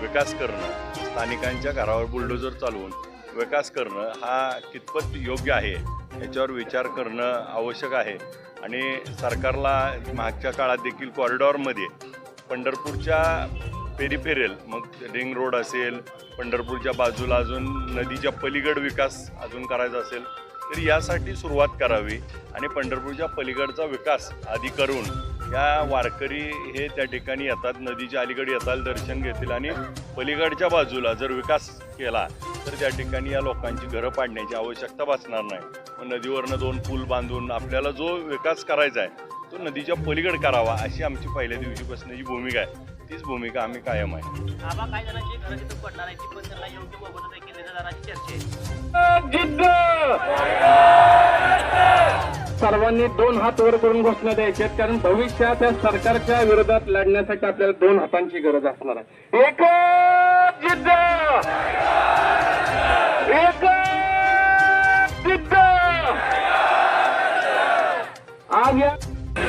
विकास करणं, स्थानिकांच्या घरावर बुलडोजर चालवून विकास करणं हा कितपत योग्य आहे याच्यावर विचार करणं आवश्यक आहे। आणि सरकारला मागच्या काळात देखील कॉरिडॉरमध्ये पंढरपूरच्या पेरिफेरल मग रिंग रोड असेल, पंढरपूरच्या बाजूला अजून नदीच्या पलीकड विकास अजून करायचा असेल तर यासाठी सुरुवात करावी आणि पंढरपूरच्या पलीकडचा विकास आधी करून या वारकरी हे त्या ठिकाणी येतात, नदीच्या अलीकडे येतात, दर्शन घेतील आणि पलीकडच्या बाजूला जर विकास केला तर त्या ठिकाणी या लोकांची घरं पाडण्याची आवश्यकता भासणार नाही। मग नदीवरनं 2 पूल बांधून आपल्याला जो विकास करायचा आहे तो नदीच्या पलीकडे करावा अशी आमची पहिल्या दिवशीपासूनची भूमिका आहे। तीच भूमिका आम्ही कायम आहे। काही जणांची घरं तिथं पडणार आहे ती पण त्यांना योग्य मोबदला देखील देण्याची चर्चा आहे। सर्वांनी 2 हात वर करून घोषणा द्यायची आहेत, कारण भविष्यात या सरकारच्या विरोधात लढण्यासाठी आपल्याला 2 हातांची गरज असणार आहे। एक जिद्द, एक जिद्द। आज या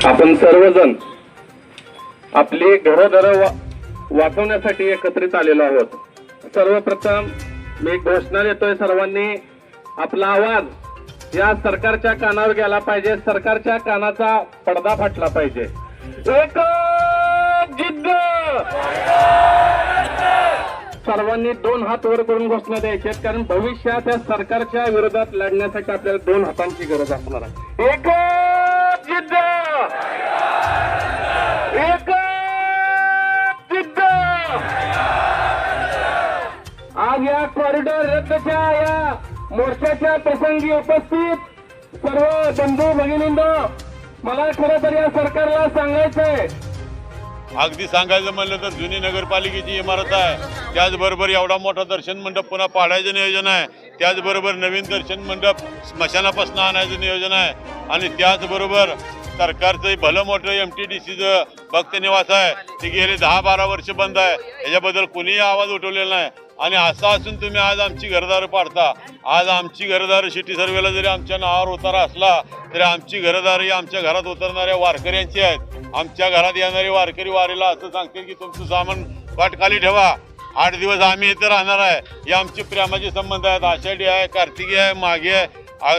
आपण सर्वजण आपली घरदारं वाचवण्यासाठी एकत्रित आलेलो आहोत। सर्वप्रथम मी घोषणा देतोय, सर्वांनी आपला आवाज या सरकारच्या कानावर गेला पाहिजे, सरकारच्या कानाचा पडदा फाटला पाहिजे। एक जिद्द। सर्वांनी 2 हात वर करून घोषणा द्यायची आहेत, कारण भविष्यात या सरकारच्या विरोधात लढण्यासाठी आपल्याला 2 हातांची गरज असणार आहे। एक जिद्द, एक जिद्द। आज या कॉरिडॉर रद्दच्या या मोर्चाच्या प्रसंगी उपस्थित सर्व बंधू भगिनींनो, मला खरं तर या सरकारला सांगायचंय, अगदी सांगायचं म्हणलं तर जुनी नगरपालिकेची इमारत आहे, त्याचबरोबर एवढा मोठा दर्शन मंडप पुन्हा पाडायचं नियोजन आहे, त्याचबरोबर नवीन दर्शन मंडप स्मशानापासून आणायचं नियोजन आहे आणि त्याचबरोबर सरकारचं भलं मोठं MTDCचं भक्त निवास आहे, ते गेले 10-12 वर्ष बंद आहे, याच्याबद्दल कोणीही आवाज उठवलेला नाही। आणि असं असून तुम्ही आज आमची घरदारं पाडता। आज आमची घरदारं सिटी सर्वेला जरी आमच्या नावावर उतारा असला तरी आमची घरदारं ही आमच्या घरात उतरणाऱ्या वारकऱ्यांची आहेत। आमच्या घरात येणारे वारकरी वारीला असं सांगतील की तुमचं सामान पाठखाली ठेवा, 8 दिवस आम्ही इथं राहणार आहे। हे आमचे प्रेमाचे संबंध आहेत। आषाढी आहे, कार्तिकी आहे, माघी आहे,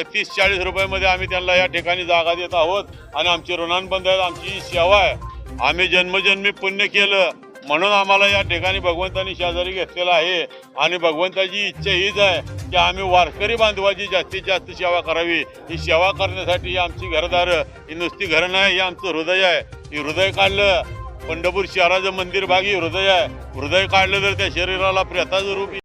30-40 रुपयामध्ये आम्ही त्यांना या ठिकाणी जागा देत आहोत आणि आमचे ऋणानुबंध आहेत, आमची सेवा आहे। आम्ही जन्मजन्मी पुण्य केलं म्हणून आम्हाला या ठिकाणी भगवंतांनी शेजारी घेतलेला आहे आणि भगवंताची इच्छा हीच आहे की आम्ही वारकरी बांधवाची जास्तीत जास्त सेवा करावी। ही सेवा करण्यासाठी आमची घरदारं ही नुसती घरं नाही, हे आमचं हृदय आहे। हे हृदय काढलं, पंढरपूर शहराचं मंदिर भागी हृदय आहे, हृदय काढलं तर त्या शरीराला प्रेताचं रूप